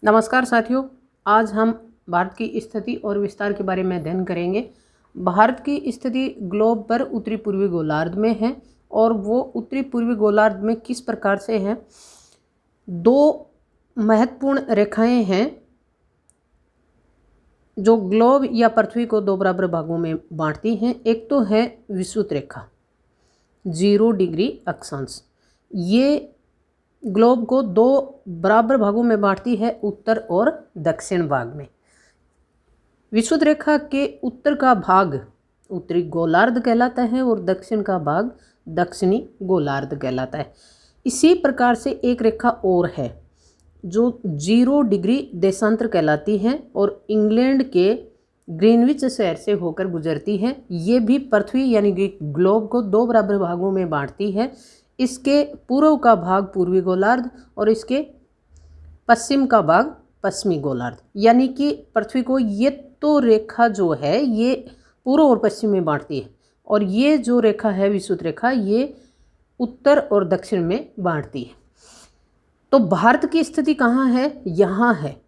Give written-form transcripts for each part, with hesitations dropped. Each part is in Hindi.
नमस्कार साथियों, आज हम भारत की स्थिति और विस्तार के बारे में अध्ययन करेंगे। भारत की स्थिति ग्लोब पर उत्तरी पूर्वी गोलार्ध में है और वो उत्तरी पूर्वी गोलार्ध में किस प्रकार से है। दो महत्वपूर्ण रेखाएं हैं जो ग्लोब या पृथ्वी को दो बराबर भागों में बांटती हैं। एक तो है विषुवत रेखा 0 डिग्री अक्षांश, ये ग्लोब को दो बराबर भागों में बांटती है, उत्तर और दक्षिण भाग में। विषुवत रेखा के उत्तर का भाग उत्तरी गोलार्ध कहलाता है और दक्षिण का भाग दक्षिणी गोलार्ध कहलाता है। इसी प्रकार से एक रेखा और है जो 0 डिग्री देशांतर कहलाती है और इंग्लैंड के ग्रीनविच शहर से होकर गुजरती है। ये भी पृथ्वी यानी कि ग्लोब को दो बराबर भागों में बांटती है। इसके पूर्व का भाग पूर्वी गोलार्ध और इसके पश्चिम का भाग पश्चिमी गोलार्ध, यानी कि पृथ्वी को ये तो रेखा जो है ये पूर्व और पश्चिम में बांटती है और ये जो रेखा है विषुवत रेखा ये उत्तर और दक्षिण में बांटती है। तो भारत की स्थिति कहाँ है? यहाँ है,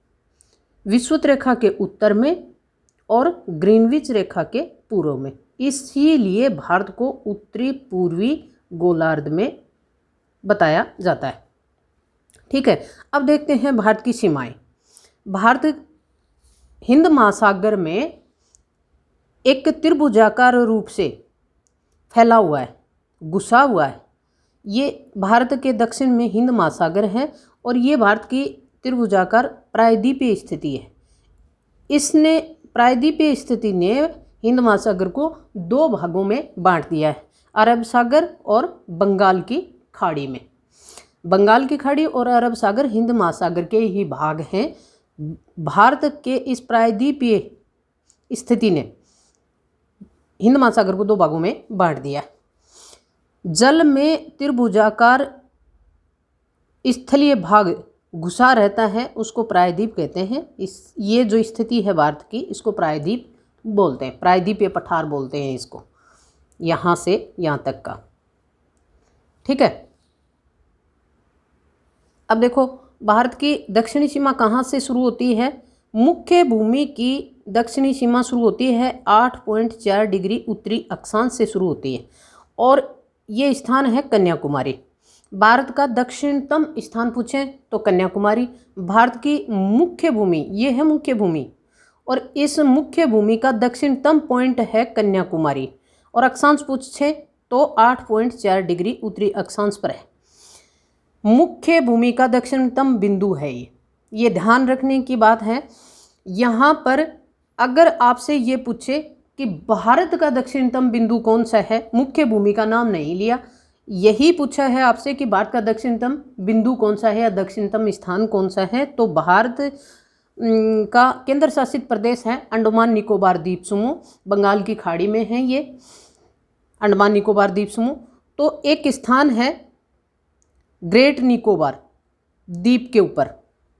विषुवत रेखा के उत्तर में और ग्रीनविच रेखा के पूर्व में। इसीलिए भारत को उत्तरी पूर्वी गोलार्ध में बताया जाता है। ठीक है, अब देखते हैं भारत की सीमाएं। भारत हिंद महासागर में एक त्रिभुजाकार रूप से फैला हुआ है, घुसा हुआ है। ये भारत के दक्षिण में हिंद महासागर है और ये भारत की त्रिभुजाकार प्रायद्वीपीय स्थिति है। इसने प्रायद्वीपीय स्थिति ने हिंद महासागर को दो भागों में बांट दिया है, अरब सागर और बंगाल की खाड़ी में। बंगाल की खाड़ी और अरब सागर हिंद महासागर के ही भाग हैं। भारत के इस प्रायद्वीपीय स्थिति ने हिंद महासागर को दो भागों में बांट दिया। जल में त्रिभुजाकार स्थलीय भाग घुसा रहता है, उसको प्रायद्वीप कहते हैं। ये जो स्थिति है भारत की, इसको प्रायद्वीप बोलते हैं, प्रायद्वीपीय पठार बोलते हैं इसको, यहाँ से यहाँ तक का। ठीक है, अब देखो भारत की दक्षिणी सीमा कहाँ से शुरू होती है। मुख्य भूमि की दक्षिणी सीमा शुरू होती है 8.4 डिग्री उत्तरी अक्षांश से शुरू होती है और ये स्थान है कन्याकुमारी। भारत का दक्षिणतम स्थान पूछें तो कन्याकुमारी। भारत की मुख्य भूमि, ये है मुख्य भूमि, और इस मुख्य भूमि का दक्षिणतम पॉइंट है कन्याकुमारी। और अक्षांश पूछे तो 8.4 डिग्री उत्तरी अक्षांश पर है। मुख्य भूमि का दक्षिणतम बिंदु है ये ध्यान रखने की बात है। यहाँ पर अगर आपसे ये पूछे कि भारत का दक्षिणतम बिंदु कौन सा है, मुख्य भूमि का नाम नहीं लिया, यही पूछा है आपसे कि भारत का दक्षिणतम बिंदु कौन सा है या दक्षिणतम स्थान कौन सा है, तो भारत का केंद्र शासित प्रदेश है अंडमान निकोबार द्वीप समूह, बंगाल की खाड़ी में है ये अंडमान निकोबार द्वीप समूह। तो एक स्थान है ग्रेट निकोबार द्वीप के ऊपर,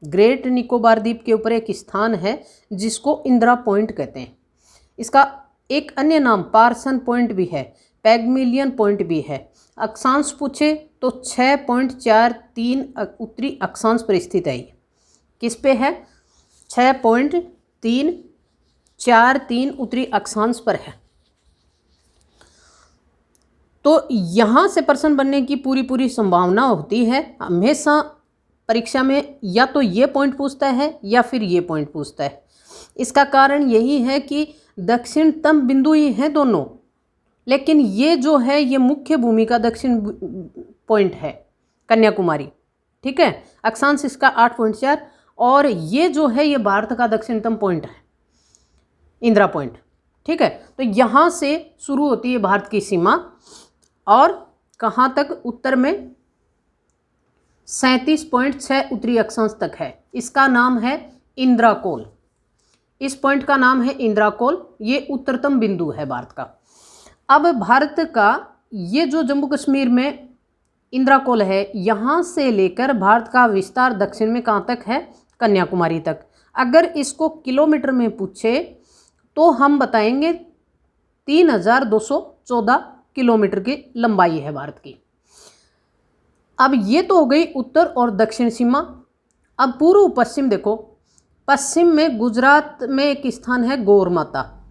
ग्रेट निकोबार द्वीप के ऊपर एक स्थान है जिसको इंदिरा पॉइंट कहते हैं। इसका एक अन्य नाम पार्सन पॉइंट भी है, पैगमिलियन पॉइंट भी है। अक्षांश पूछे तो 6.43 उत्तरी अक्षांश पर स्थित है। किस पे है? 6.343 उत्तरी अक्षांश पर है। तो यहाँ से प्रश्न बनने की पूरी संभावना होती है। हमेशा परीक्षा में या तो ये पॉइंट पूछता है या फिर ये पॉइंट पूछता है। इसका कारण यही है कि दक्षिणतम बिंदु ही हैं दोनों, लेकिन ये जो है ये मुख्य भूमि का दक्षिण पॉइंट है कन्याकुमारी। ठीक है, अक्षांश इसका 8.4 और ये जो है ये भारत का दक्षिणतम पॉइंट है इंदिरा पॉइंट। ठीक है, तो यहाँ से शुरू होती है भारत की सीमा और कहाँ तक? उत्तर में 37.6 उत्तरी अक्षांश तक है। इसका नाम है इंदिरा कोल। इस पॉइंट का नाम है इंदिरा कोल, ये उत्तरतम बिंदु है भारत का। अब भारत का ये जो जम्मू कश्मीर में इंदिरा कोल है, यहाँ से लेकर भारत का विस्तार दक्षिण में कहाँ तक है? कन्याकुमारी तक। अगर इसको किलोमीटर में पूछे तो हम बताएंगे 3214 किलोमीटर की लंबाई है भारत की। अब ये तो हो गई उत्तर और दक्षिण सीमा। अब पूर्व पश्चिम देखो, पश्चिम में गुजरात में एक स्थान है गौर माता,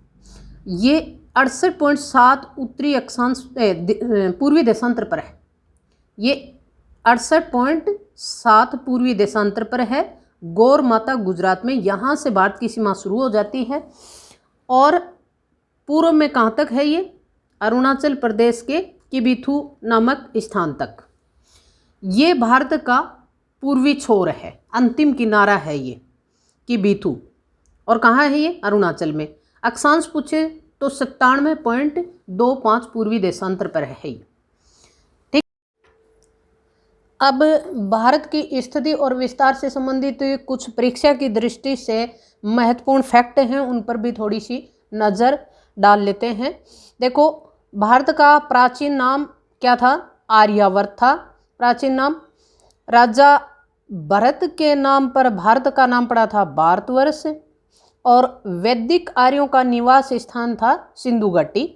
ये 68.7 उत्तरी अक्षांश पूर्वी देशांतर पर है। ये 68.7 पूर्वी देशांतर पर है। गौर माता गुजरात में, यहाँ से भारत की सीमा शुरू हो जाती है और पूर्व में कहाँ तक है ये? अरुणाचल प्रदेश के किबिथु नामक स्थान तक। ये भारत का पूर्वी छोर है, अंतिम किनारा है ये किबिथु। और कहाँ है ये? अरुणाचल में। अक्षांश पूछे तो 97.25 पूर्वी देशांतर पर है ये। ठीक। अब भारत की स्थिति और विस्तार से संबंधित कुछ परीक्षा की दृष्टि से महत्वपूर्ण फैक्ट हैं, उन पर भी थोड़ी सी नज़र डाल लेते हैं। देखो, भारत का प्राचीन नाम क्या था? आर्यावर्त था प्राचीन नाम। राजा भरत के नाम पर भारत का नाम पड़ा था भारतवर्ष, और वैदिक आर्यों का निवास स्थान था सिंधु घाटी।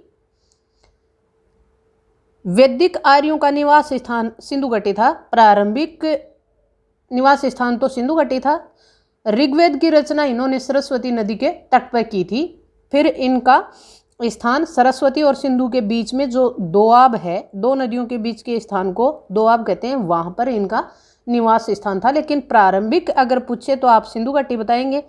वैदिक आर्यों का निवास स्थान सिंधु घाटी था, प्रारंभिक निवास स्थान तो सिंधु घाटी था। ऋग्वेद की रचना इन्होंने सरस्वती नदी के तट पर की थी। फिर इनका स्थान सरस्वती और सिंधु के बीच में जो दोआब है, दो नदियों के बीच के स्थान को दोआब कहते हैं, वहाँ पर इनका निवास स्थान था। लेकिन प्रारंभिक अगर पूछे तो आप सिंधु घाटी बताएंगे,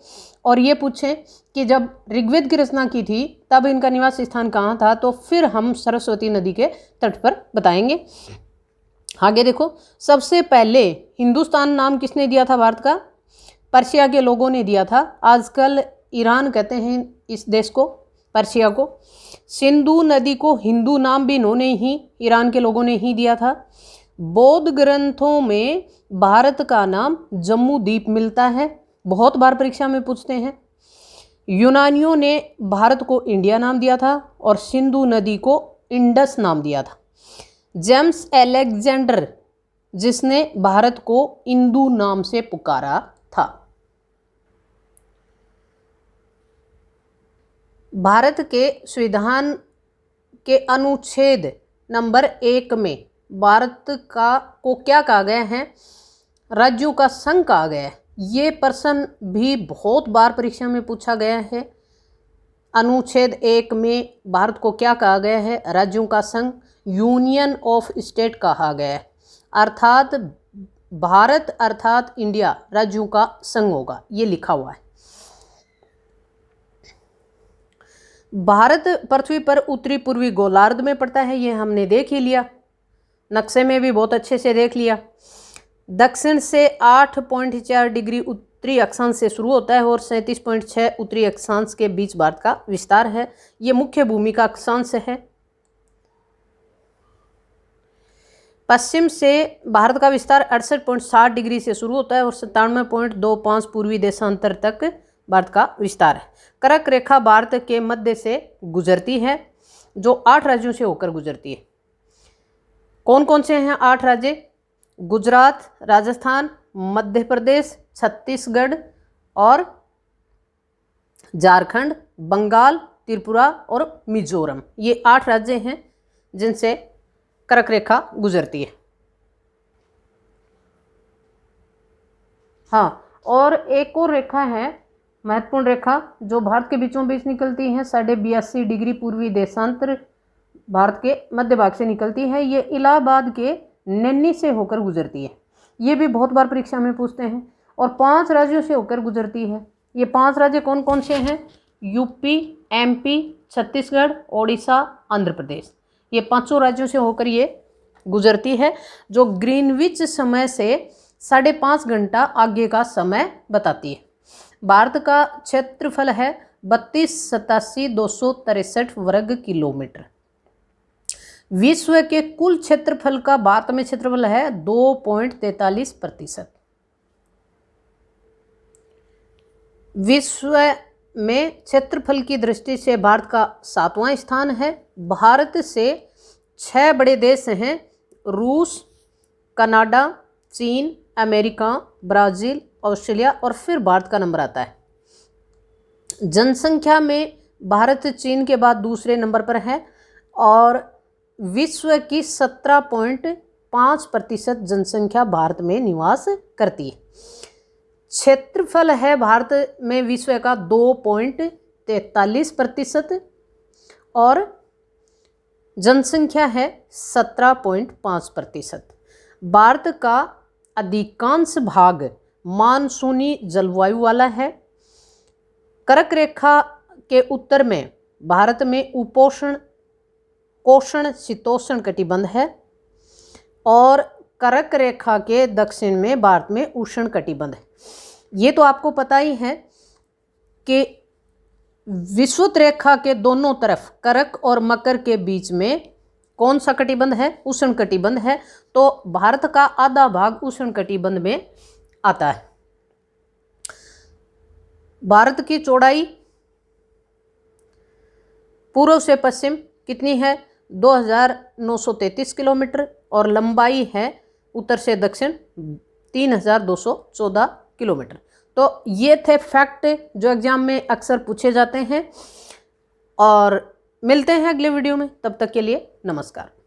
और ये पूछें कि जब ऋग्वेद की रचना की थी तब इनका निवास स्थान कहाँ था, तो फिर हम सरस्वती नदी के तट पर बताएंगे। आगे देखो, सबसे पहले हिंदुस्तान नाम किसने दिया था भारत का? पर्शिया के लोगों ने दिया था। आजकल ईरान कहते हैं इस देश को, पर्शिया को। सिंधु नदी को हिंदू नाम भी इन्होंने ही, ईरान के लोगों ने ही दिया था। बौद्ध ग्रंथों में भारत का नाम जम्मू द्वीप मिलता है, बहुत बार परीक्षा में पूछते हैं। यूनानियों ने भारत को इंडिया नाम दिया था और सिंधु नदी को इंडस नाम दिया था। जेम्स अलेक्जेंडर जिसने भारत को इंदु नाम से पुकारा था। भारत के संविधान के अनुच्छेद नंबर 1 में भारत को क्या कहा गया है? राज्यों का संघ कहा गया है। ये प्रश्न भी बहुत बार परीक्षा में पूछा गया है। अनुच्छेद 1 में भारत को क्या कहा गया है? राज्यों का संघ, यूनियन ऑफ स्टेट कहा गया है। अर्थात भारत अर्थात इंडिया राज्यों का संघ होगा, ये लिखा हुआ है। भारत पृथ्वी पर उत्तरी पूर्वी गोलार्ध में पड़ता है, ये हमने देख ही लिया, नक्शे में भी बहुत अच्छे से देख लिया। दक्षिण से 8.4 डिग्री उत्तरी अक्षांश से शुरू होता है और 37.6 उत्तरी अक्षांश के बीच भारत का विस्तार है। ये मुख्य भूमि का अक्षांश है। पश्चिम से भारत का विस्तार 68.7 डिग्री से शुरू होता है और 97.25 पूर्वी देशांतर तक भारत का विस्तार है। कर्क रेखा भारत के मध्य से गुजरती है, जो 8 राज्यों से होकर गुजरती है। कौन कौन से हैं 8 राज्य? गुजरात, राजस्थान, मध्य प्रदेश, छत्तीसगढ़ और झारखंड, बंगाल, त्रिपुरा और मिजोरम। ये 8 राज्य हैं जिनसे कर्क रेखा गुजरती है। हाँ, और एक और रेखा है महत्वपूर्ण रेखा जो भारत के बीचों बीच निकलती है, 82.5 डिग्री पूर्वी देशांतर भारत के मध्य भाग से निकलती है। ये इलाहाबाद के नैनी से होकर गुजरती है। ये भी बहुत बार परीक्षा में पूछते हैं। और 5 राज्यों से होकर गुजरती है। ये 5 राज्य कौन कौन से हैं? UP, MP, Chhattisgarh, Odisha, Andhra Pradesh. ये 5 राज्यों से होकर ये गुजरती है, जो ग्रीनविच समय से 5.5 घंटा आगे का समय बताती है। भारत का क्षेत्रफल है 32,87,263 वर्ग किलोमीटर। विश्व के कुल क्षेत्रफल का भारत में क्षेत्रफल है 2.43%। विश्व में क्षेत्रफल की दृष्टि से भारत का 7वां स्थान है। भारत से 6 बड़े देश हैं, रूस, कनाडा, चीन, अमेरिका, ब्राज़ील, ऑस्ट्रेलिया और फिर भारत का नंबर आता है। जनसंख्या में भारत चीन के बाद दूसरे नंबर पर है और विश्व की 17.5% जनसंख्या भारत में निवास करती है। क्षेत्रफल है भारत में विश्व का 2.43% और जनसंख्या है 17.5%। भारत का अधिकांश भाग मानसूनी जलवायु वाला है। कर्क रेखा के उत्तर में भारत में उपोष्ण कोष्ण शीतोष्ण कटिबंध है और कर्क रेखा के दक्षिण में भारत में उष्ण कटिबंध है। ये तो आपको पता ही है कि विषुवत रेखा के दोनों तरफ कर्क और मकर के बीच में कौन सा कटिबंध है? उष्ण कटिबंध है। तो भारत का आधा भाग उष्ण कटिबंध में आता है। भारत की चौड़ाई पूर्व से पश्चिम कितनी है? 2933 किलोमीटर और लंबाई है उत्तर से दक्षिण 3214 किलोमीटर। तो ये थे फैक्ट जो एग्जाम में अक्सर पूछे जाते हैं और मिलते हैं अगले वीडियो में। तब तक के लिए नमस्कार।